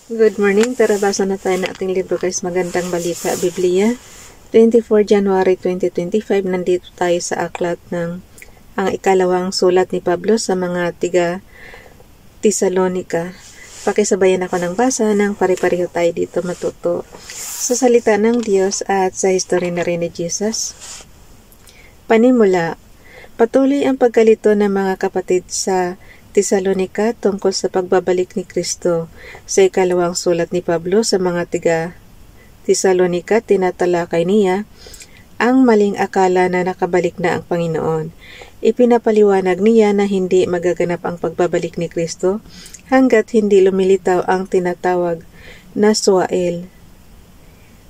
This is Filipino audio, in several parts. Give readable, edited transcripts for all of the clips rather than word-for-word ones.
Good morning. Tara, basa na tayo ng ating libro guys. Magandang Balita, Biblia. 24 January 2025. Nandito tayo sa aklat ng ang ikalawang sulat ni Pablo sa mga tiga Tesalonica. Pakisabayan ako ng basa ng pare-pareho tayo dito matuto sa salita ng Diyos at sa history na rin ni Jesus. Panimula, patuloy ang pagkalito ng mga kapatid sa Tesalonica tungkol sa pagbabalik ni Kristo. Sa ikalawang sulat ni Pablo sa mga tiga Tesalonica, tinatalakay niya ang maling akala na nakabalik na ang Panginoon. Ipinapaliwanag niya na hindi magaganap ang pagbabalik ni Kristo hanggat hindi lumilitaw ang tinatawag na Suael.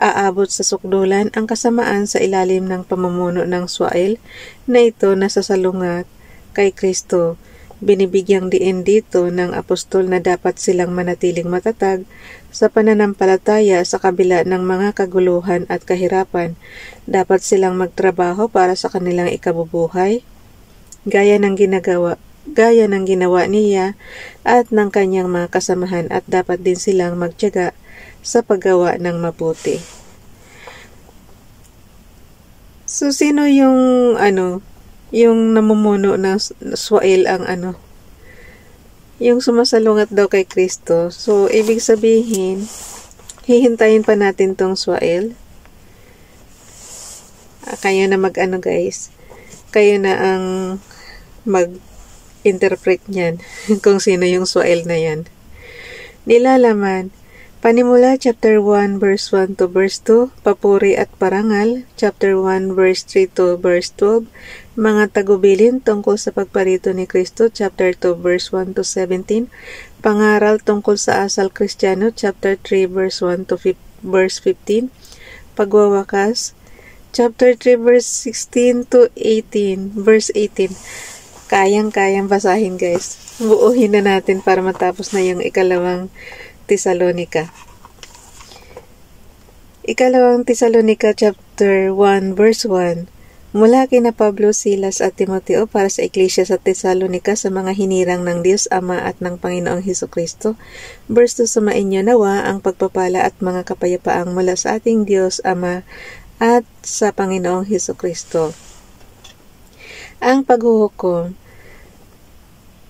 Aabot sa sukdulan ang kasamaan sa ilalim ng pamumuno ng Suael na ito nasasalungat kay Kristo. Binibigyang diin dito ng apostol na dapat silang manatiling matatag sa pananampalataya sa kabila ng mga kaguluhan at kahirapan. Dapat silang magtrabaho para sa kanilang ikabubuhay, gaya ng ginawa niya at ng kanyang mga kasamahan, at dapat din silang magtiyaga sa paggawa ng mabuti. So, sino yung yung namumuno ng Suael ang yung sumasalungat daw kay Kristo. So, ibig sabihin, hihintayin pa natin tong Suael. Kayo na guys. Kayo na ang mag-interpret niyan kung sino yung Suael na yan. Nilalaman, Panimula, chapter 1, verse 1 to verse 2, Papuri at Parangal, chapter 1, verse 3 to verse 12, Mga tagubilin tungkol sa pagparito ni Kristo, chapter 2, verse 1 to 17, Pangaral tungkol sa asal Kristiyano, chapter 3, verse 1 to verse 15, Pagwawakas, chapter 3, verse 16 to 18, verse 18. Kayang-kayang basahin guys. Buuhin na natin para matapos na yung ikalawang Tesalonica. Ikalawang Tesalonica chapter 1 verse 1. Mula kina Pablo, Silas at Timoteo para sa Iglesia sa Tesalonica sa mga hinirang ng Diyos Ama at ng Panginoong Hesukristo. Verse 2, sumainyo nawa ang pagpapala at mga kapayapaang mula sa ating Diyos Ama at sa Panginoong Hesukristo. Ang paghuhukom.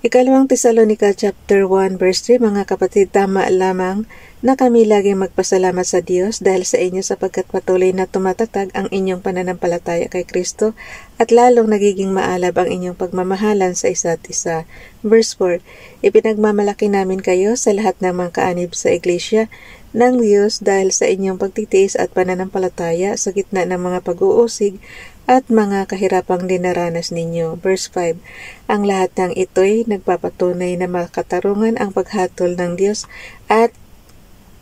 Ikalawang Tesalonica chapter 1 verse 3, mga kapatid, tama lamang na kami laging magpasalamat sa Diyos dahil sa inyo sapagkat patuloy na tumatatag ang inyong pananampalataya kay Kristo at lalong nagiging maalab ang inyong pagmamahalan sa isa't isa. Verse 4, ipinagmamalaki namin kayo sa lahat ng mga kaanib sa Iglesia ng Diyos dahil sa inyong pagtitiis at pananampalataya sa gitna ng mga pag-uusig at mga kahirapang dinaranas ninyo. Verse 5, ang lahat ng ito'y nagpapatunay na makatarungan ang paghatol ng Diyos at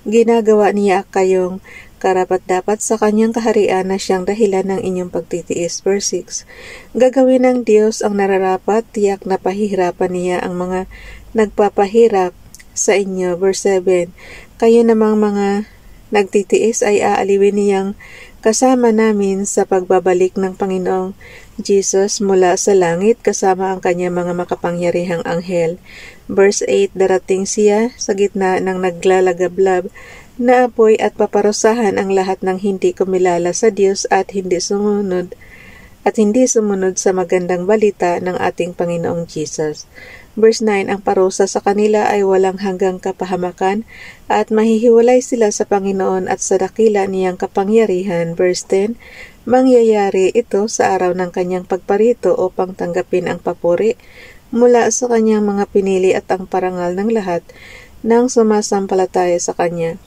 ginagawa niya kayong karapat-dapat sa kanyang kaharian na siyang dahilan ng inyong pagtitiis. Verse 6, gagawin ng Diyos ang nararapat, tiyak na pahihirapan niya ang mga nagpapahirap sa inyo. Verse 7, kayo namang mga nagtitiis ay aaliwin niyang kasama namin sa pagbabalik ng Panginoong Jesus mula sa langit kasama ang kanyang mga makapangyarihang anghel. Verse 8, darating siya sa gitna ng naglalagablab na apoy at paparusahan ang lahat ng hindi kumilala sa Diyos at hindi sumunod sa magandang balita ng ating Panginoong Jesus. Verse 9, ang parusa sa kanila ay walang hanggang kapahamakan at mahihiwalay sila sa Panginoon at sa dakila niyang kapangyarihan. Verse 10, mangyayari ito sa araw ng kanyang pagparito upang tanggapin ang papuri mula sa kanyang mga pinili at ang parangal ng lahat ng sumasampalataya sa kanya.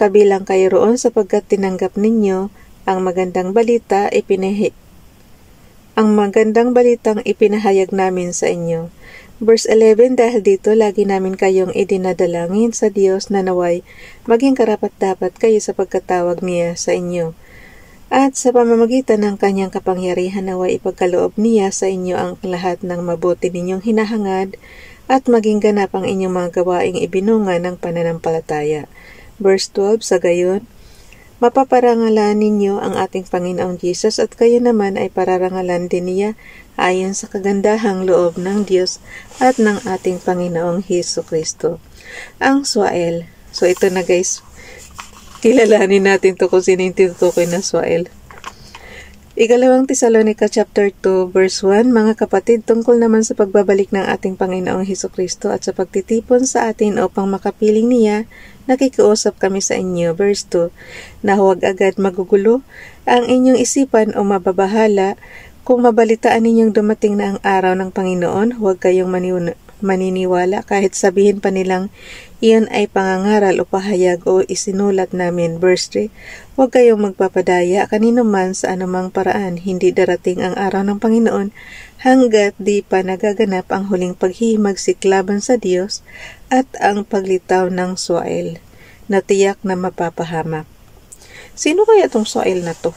Kabilang kayo roon sapagkat tinanggap ninyo ang magandang balitang ipinahayag namin sa inyo. Verse 11, dahil dito lagi namin kayong idinadalangin sa Diyos na naway maging karapat-dapat kayo sa pagkatawag niya sa inyo. At sa pamamagitan ng kanyang kapangyarihan naway ipagkaloob niya sa inyo ang lahat ng mabuti ninyong hinahangad at maging ganap ang inyong mga gawaing ibinunga ng pananampalataya. Verse 12, sa gayon, mapaparangalan ninyo ang ating Panginoong Jesus at kayo naman ay pararangalan din niya ayon sa kagandahang loob ng Diyos at ng ating Panginoong Hesukristo. Ang Suael. So ito na guys, kilalanin natin to kung sino yung tinutukoy na Swael. Ikalawang Tesalonica chapter 2 verse 1, mga kapatid, tungkol naman sa pagbabalik ng ating Panginoong Hesukristo at sa pagtitipon sa atin upang makapiling niya, nakikiusap kami sa inyo. Verse 2, na huwag agad magugulo ang inyong isipan o mababahala. Kung mabalitaan ninyong dumating na ang araw ng Panginoon, huwag kayong maniniwala kahit sabihin pa nilang iyon ay pangangaral o pahayag o isinulat namin. Verse 3, huwag kayong magpapadaya kanino man sa anumang paraan. Hindi darating ang araw ng Panginoon hanggat di pa nagaganap ang huling paghihimagsik laban sa Diyos at ang paglitaw ng Swael na tiyak na mapapahamak. Sino kaya itong Swael na to?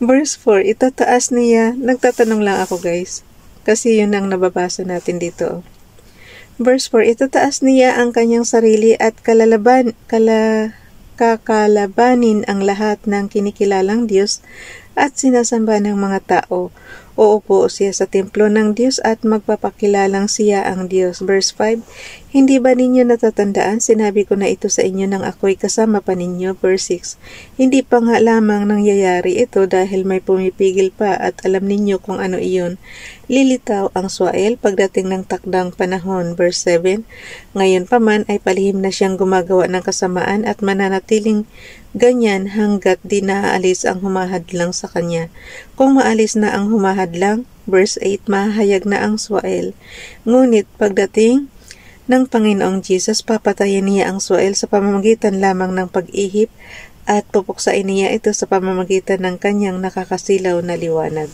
Verse 4, itataas niya. Nagtatanong lang ako guys, kasi yun ang nababasa natin dito. Verse 4, itataas niya ang kanyang sarili at kakalabanin ang lahat ng kinikilalang Diyos at sinasamba ng mga tao. Uupo siya sa templo ng Diyos at magpapakilalang siya ang Diyos. Verse 5, hindi ba ninyo natatandaan? Sinabi ko na ito sa inyo nang ako'y kasama pa ninyo. Verse 6, hindi pa nga lamang nangyayari ito dahil may pumipigil pa at alam ninyo kung ano iyon. Lilitaw ang Swael pagdating ng takdang panahon. Verse 7, ngayon pa man ay palihim na siyang gumagawa ng kasamaan at mananatiling ganyan hanggat di naaalis ang humahadlang sa kanya. Kung maalis na ang humahadlang, verse 8, mahayag na ang Swael. Ngunit pagdating ng Panginoong Jesus, papatayin niya ang Swael sa pamamagitan lamang ng pag-ihip at pupuksain niya ito sa pamamagitan ng kanyang nakakasilaw na liwanag.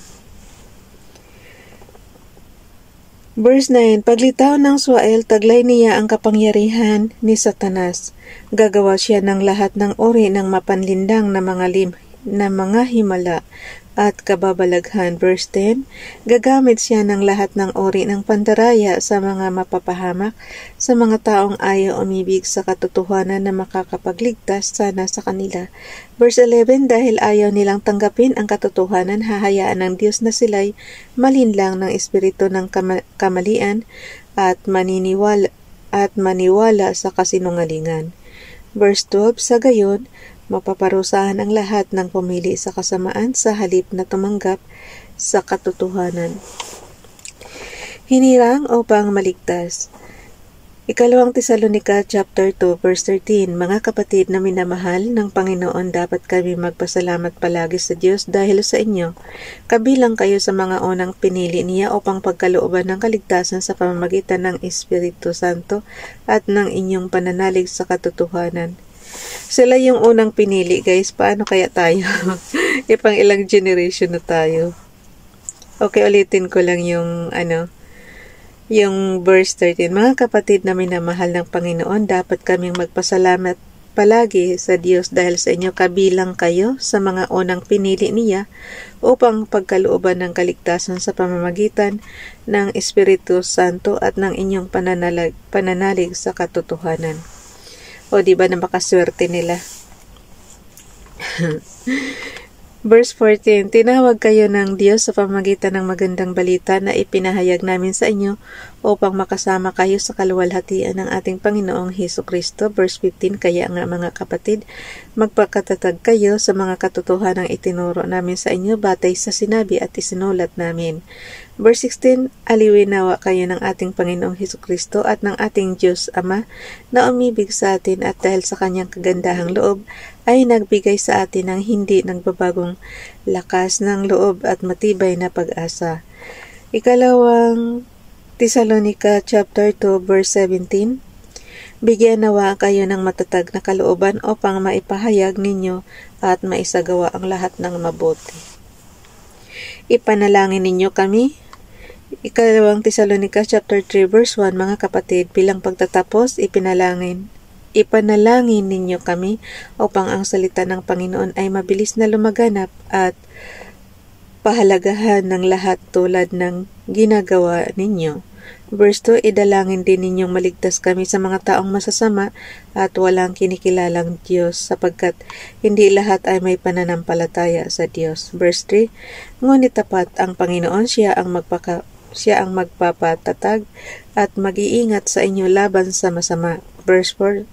Verse 9, paglitaw ng Swael, taglay niya ang kapangyarihan ni Satanas. Gagawa siya ng lahat ng uri ng mapanlindang na mga himala at kababalaghan. Verse 10, gagamit siya ng lahat ng uri ng pandaraya sa mga mapapahamak, sa mga taong ayaw umibig sa katotohanan na makakapagligtas sana sa kanila. Verse 11, dahil ayaw nilang tanggapin ang katotohanan, hahayaan ng Diyos na sila'y malinlang ng espiritu ng kamalian at maniwala sa kasinungalingan. Verse 12, sa gayon, mapaparusahan ang lahat ng pumili sa kasamaan sa halip na tumanggap sa katotohanan. Hinirang upang maligtas. Ikalawang Tesalonica chapter 2 verse 13, mga kapatid na minamahal ng Panginoon, dapat kami magpasalamat palagi sa Diyos dahil sa inyo. Kabilang kayo sa mga unang pinili niya upang pagkalooban ng kaligtasan sa pamamagitan ng Espiritu Santo at ng inyong pananalig sa katotohanan. Sila yung unang pinili guys, paano kaya tayo? Ipang ilang generation na tayo. Okay, ulitin ko lang yung yung verse 13. Mga kapatid na minamahal ng Panginoon, dapat kaming magpasalamat palagi sa Diyos dahil sa inyo, kabilang kayo sa mga unang pinili niya upang pagkalooban ng kaligtasan sa pamamagitan ng Espiritu Santo at ng inyong pananalig sa katotohanan. O diba na makaswerte nila? Verse 14, tinawag kayo ng Diyos sa pamamagitan ng magandang balita na ipinahayag namin sa inyo upang makasama kayo sa kaluwalhatian ng ating Panginoong Hesukristo. Verse 15, kaya nga mga kapatid, magpakatatag kayo sa mga katotohanang itinuro namin sa inyo batay sa sinabi at isinulat namin. Verse 16, aliwin nawa kayo ng ating Panginoong Hesukristo at ng ating Diyos Ama na umibig sa atin at dahil sa kanyang kagandahang loob ay nagbigay sa atin ng hindi nagbabagong lakas ng loob at matibay na pag-asa. Ikalawang Tesalonica chapter 2 verse 17, bigyan nawa kayo ng matatag na kalooban upang maipahayag ninyo at maisagawa ang lahat ng mabuti. Ipanalangin ninyo kami. Ikalawang Tesalonica chapter 3 verse 1, mga kapatid, bilang pagtatapos, ipanalangin ninyo kami upang ang salita ng Panginoon ay mabilis na lumaganap at pahalagahan ng lahat tulad ng ginagawa ninyo. Verse 2, idalangin din ninyong maligtas kami sa mga taong masasama at walang kinikilalang Diyos sapagkat hindi lahat ay may pananampalataya sa Diyos. Verse 3, ngunit tapat ang Panginoon, siya ang magpapatatag at mag-iingat sa inyo laban sa masama. Verse 4.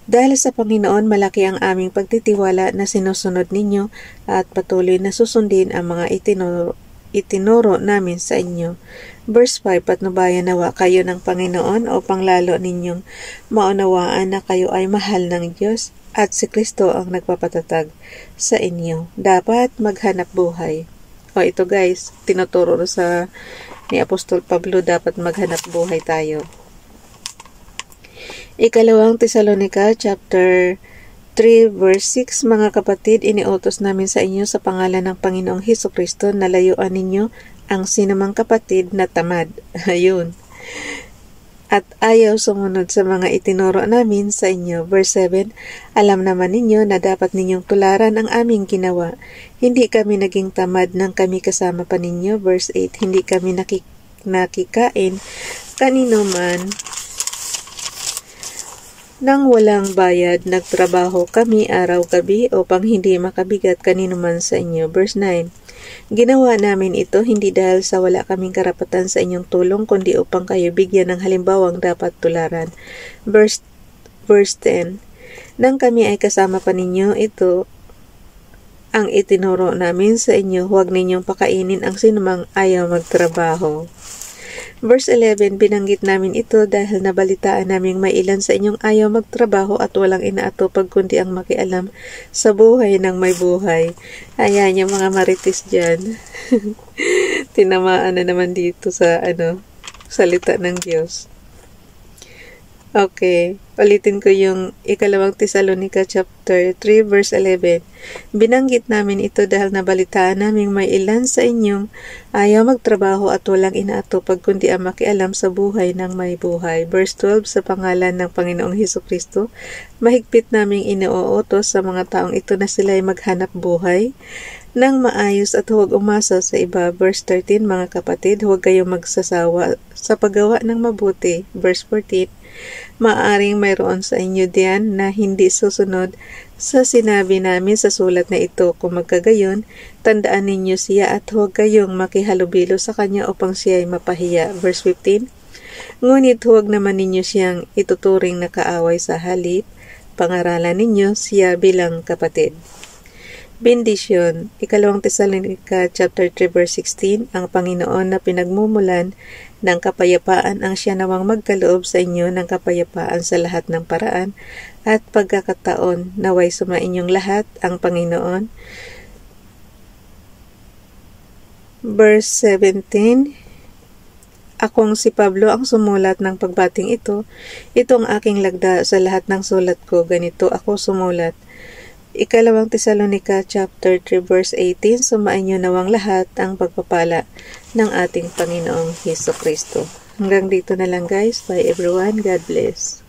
Dahil sa Panginoon, malaki ang aming pagtitiwala na sinusunod ninyo at patuloy na susundin ang mga itinuro namin sa inyo. Verse 5. Patnubayan nawa kayo ng Panginoon upang lalo ninyong maunawaan na kayo ay mahal ng Diyos at si Kristo ang nagpapatatag sa inyo. Dapat maghanap buhay. Ito guys, tinuturo sa ni Apostol Pablo, dapat maghanap buhay tayo. Ikalawang Tesalonica chapter 3 verse 6. Mga kapatid, iniutos namin sa inyo sa pangalan ng Panginoong Hesukristo na layuan ninyo ang sinumang kapatid na tamad. Ayun. At ayaw sumunod sa mga itinuro namin sa inyo. Verse 7. Alam naman ninyo na dapat ninyong tularan ang aming ginawa. Hindi kami naging tamad nang kami kasama pa ninyo. Verse 8. Hindi kami nakikain kanino man nang walang bayad. Nagtrabaho kami araw-gabi upang hindi makabigat kanino man sa inyo. Verse 9. Ginawa namin ito hindi dahil sa wala kaming karapatan sa inyong tulong, kundi upang kayo bigyan ng halimbawang dapat tularan. Verse 10. Nang kami ay kasama pa ninyo, ito ang itinuro namin sa inyo, huwag ninyong pakainin ang sinumang ayaw magtrabaho. Verse 11, binanggit namin ito dahil nabalitaan naming may ilan sa inyong ayaw magtrabaho at walang inaatupag kundi ang makialam sa buhay ng may buhay. Ayan, yung mga marites dyan. Tinamaan na naman dito sa salita ng Diyos. Okay, ulitin ko yung ikalawang Tesalonica chapter 3 verse 11. Binanggit namin ito dahil nabalitaan naming may ilan sa inyong ayaw magtrabaho at walang inaatupag kundi ang makialam sa buhay ng may buhay. Verse 12, sa pangalan ng Panginoong Hesukristo, mahigpit naming iniuutos sa mga taong ito na sila ay maghanap buhay ng maayos at huwag umasa sa iba. Verse 13, mga kapatid, huwag kayong magsasawa sa paggawa ng mabuti. Verse 14, maaring mayroon sa inyo diyan na hindi susunod sa sinabi namin sa sulat na ito. Kung magkagayon, tandaan ninyo siya at huwag kayong makihalubilo sa kanya upang siya ay mapahiya. Verse 15, ngunit huwag naman ninyo siyang ituturing na kaaway, sa halip, pangaralan ninyo siya bilang kapatid. Bendisyon. Ikalawang Tesalonica chapter 3 verse 16, ang Panginoon na pinagmumulan ng kapayapaan ang siya nawang magkaloob sa inyo ng kapayapaan sa lahat ng paraan at pagkakataon. Naway sumainyong lahat ang Panginoon. Verse 17, akong si Pablo ang sumulat ng pagbating ito. Ito ang aking lagda sa lahat ng sulat ko. Ganito ako sumulat. Ikalawang Tesalonica chapter 3 verse 18, sumainyo nawang lahat ang pagpapala ng ating Panginoong Hesukristo. Hanggang dito na lang guys. Bye everyone. God bless.